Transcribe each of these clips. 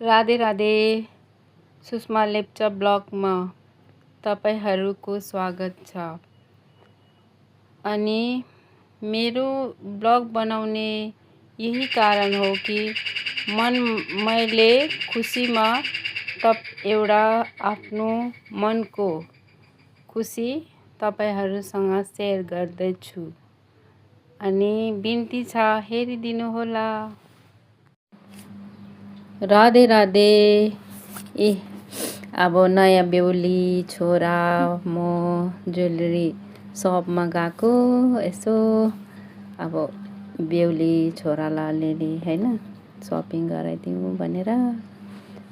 राधे राधे। सुषमा लेप्चा ब्लगमा तपाईहरुको स्वागत छ। अनि मेरो ब्लग बनाउने यही कारण हो कि मैले खुसीमा एउटा आफ्नो मनको खुसी तपाईहरुसँग शेयर गर्दैछु। अनि बिन्ती छ हेरिदिनु होला। राधे राधे। अब नयाँ बेहुली छोरा म ज्वेलरी शपमा गएको यसो अब बेहुली छोरालाई अलिअलि हैन शपिङ गराइदिउँ भनेर।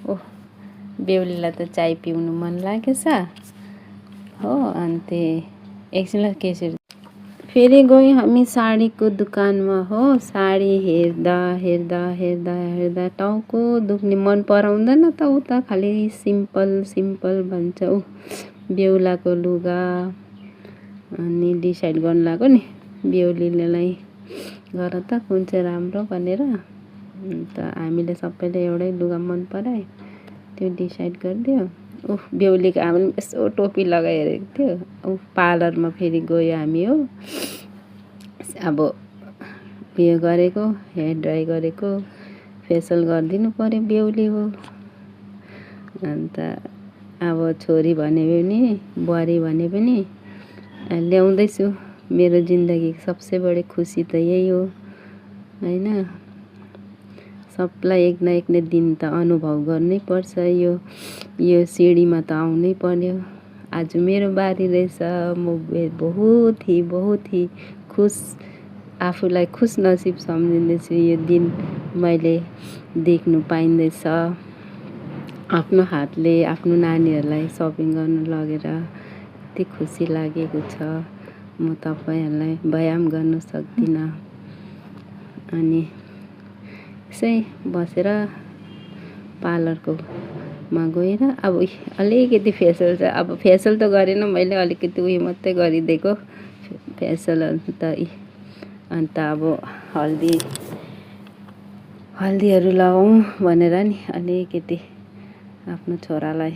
ओह बेहुलीलाई त चाय पिउनु मन लागेछ हो। अन्ते एकछिनलाई केसरी फेरि गयौँ हामी साडीको दुकानमा हो। साडी हेर्दा टाउको दुख्ने। मन पराउँदैन त उता खाली सिम्पल भन्छ। बेहुलाको लुगा अनि डिसाइड गर्न लाग्यो नि बेहुलीलाई गर त कुन चाहिँ राम्रो भनेर। अन्त हामीले सबैले एउटै लुगा मन परायो त्यो डिसाइड गरिदियो। बेहुलीको आमाले यसो टोपी लगाइरहेको थियो। पार्लरमा फेरि गयो हामी हो। अब उयो गरेको हेयर ड्राई गरेको फेसियल गरिदिनु पर्यो बेहुली हो। अन्त अब छोरी भने पनि बुहारी भने पनि ल्याउँदैछु। मेरो जिन्दगीको सबसे बढी खुसी त यही हो हैन। सबलाई एक न एक दिन त अनुभव गर्नै पर्छ। यो सिडीमा त आउनै पर्यो। आज मेरो बारी रहेछ। म बहुत ही खुश आफूलाई खुश नसिब सम्झिँदैछु। यो दिन मैले देख्नु पाइँदैछ। आफ्नो हातले आफ्नो नानीहरूलाई शपिङ गर्न लगेर यति खुसी लागेको छ। म तपाईहरुलाई बयान गर्न सक्दिनँ। अनि यसै बसेर पार्लरको मा गएर अब अलिकति फेसियल चाहिँ अब फेसियल त गरेन मैले अलिकति उयो मात्रै गरिदिएको फेसियल। अन्त अब हल्दीहरू लगाउँ भनेर नि अलिकति आफ्नो छोरालाई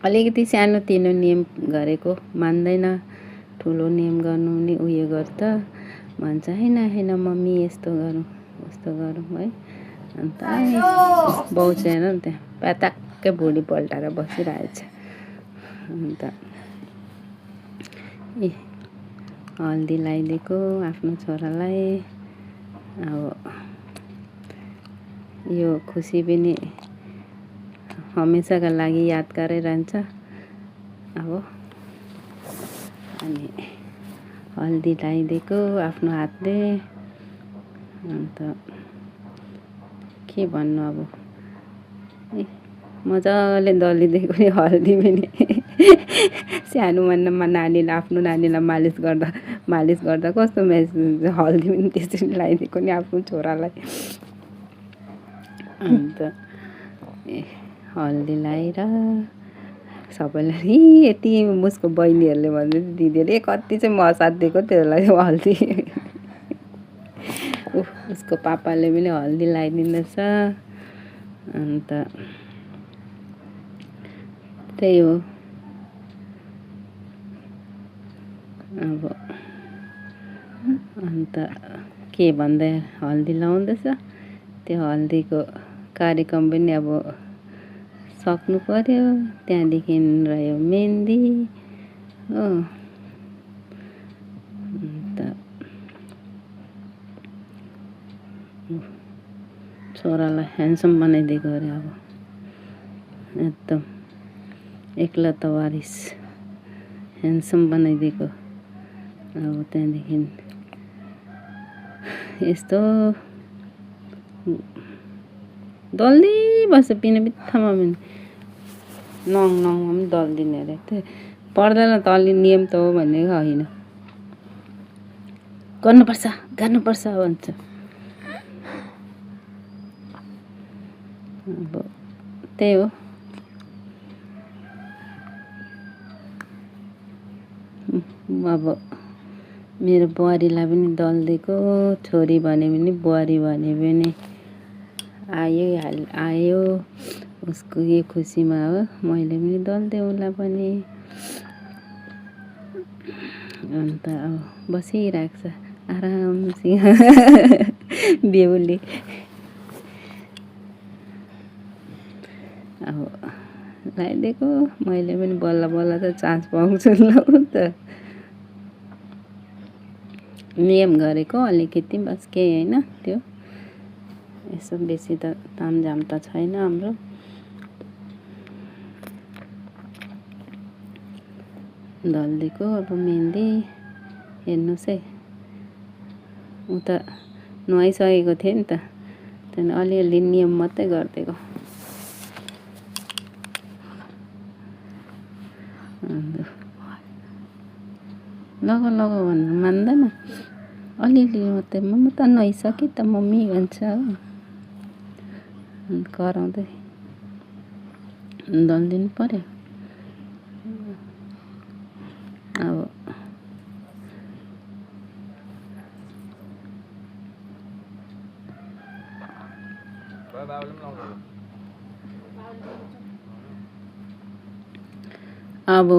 अलिकति सानो तिनो नियम गरेको। मान्दैन ठुलो नियम गर्नु नि उयो गर्छ भन्छ हैन मम्मी यस्तो गरौँ उस्तो गरौँ है। अन्त बाउ छैन नि त्यहाँ पटक्कै भुँडी पल्टाएर बसिरहेछ। अन्त हल्दी लगाइदिएको आफ्नो छोरालाई। अब यो खुसी पनि हमेसाका लागि यादगारै रहन्छ। अब अनि हल्दी लगाइदिएको आफ्नो हातले। अन्त के भन्नु अब मजाले दलिदिएको नि हल्दी पनि। सानो नानीलाई आफ्नो नानीलाई मालिस गर्दा कस्तो महसुस हुन्छ। हल्दी पनि त्यसरी लगाइदिएको नि आफ्नो छोरालाई। अन्त हल्दी लगाएर सबैलाई यति उसको बहिनीहरूले भन्दै दिदीले कति चाहिँ मसाज दिएको त्यसलाई हल्दी। उसको पापाले पनि हल्दी लगाइदिँदैछ। अन्त त्यही हो। अब अन्त के भन्दै हल्दी लाउँदैछ। त्यो हल्दीको कार्यक्रम पनि अब सक्नु पर्यो। त्यहाँदेखि रह्यो मेहन्दी हो। अन्त छोरालाई ह्यान्डसम बनाइदिएको अरे अब एकदम एकलता वारिस ह्यान्डसम बनाइदिएको। अब त्यहाँदेखि यस्तो दल्दै बस्छ पिना बित्थामा पनि नङमा पनि दल्दिने अरे। त्यो पर्दैन त अलि नियम त हो भनेको होइन। गर्नुपर्छ भन्छ। अब त्यही हो। अब मेरो बुहारीलाई पनि दलिदिएको। छोरी भने पनि बुहारी भने पनि आयो उसको यो खुसीमा हो मैले पनि दल्दिएँ उसलाई पनि। अन्त अब बसिरहेको छ आरामसँग बेहुली। अब लगाइदिएको मैले पनि बल्ल बल्ल त चान्स पाउँछु ल त नियम गरेको अलिकति बस केही होइन त्यो यसो बेसी त तामझाम त छैन हाम्रो। दल्दिएको अब मेहन्दी हेर्नुहोस् है ऊ त नुहाइसकेको थियो नि त त्यहाँदेखि अलिअलि नियम मात्रै गरिदिएको। लगाऊ भन्नु मान्दैन अलिअलि मात्रै म त नुहाइसकेँ त मम्मी भन्छ हो कराउँदै दल्दिनु पर्यो। अब अब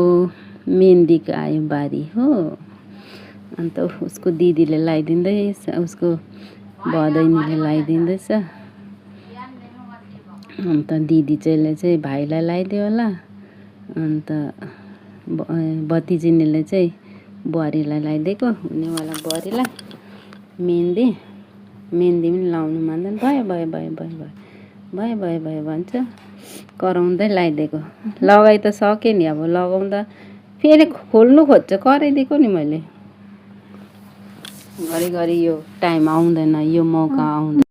मेहन्दीको आयो बारी हो अन्त उसको दिदीले लगाइदिँदैछ उसको भदैनीले लगाइदिँदैछ। अन्त दिदी चाहिँ भाइलाई लगाइदियो होला अन्त भतिजिनीले चाहिँ बुहारीलाई लगाइदिएको हुनेवाला बुहारीलाई मेहन्दी पनि लाउनु मान्दैन भयो भन्छ कराउँदै लगाइदिएको। लगाइ त सकेँ नि अब लगाउँदा फेरि खोल्नु खोज्छ कराइदिएको नि मैले। घरिघरि यो टाइम आउँदैन यो मौका आउँदैन।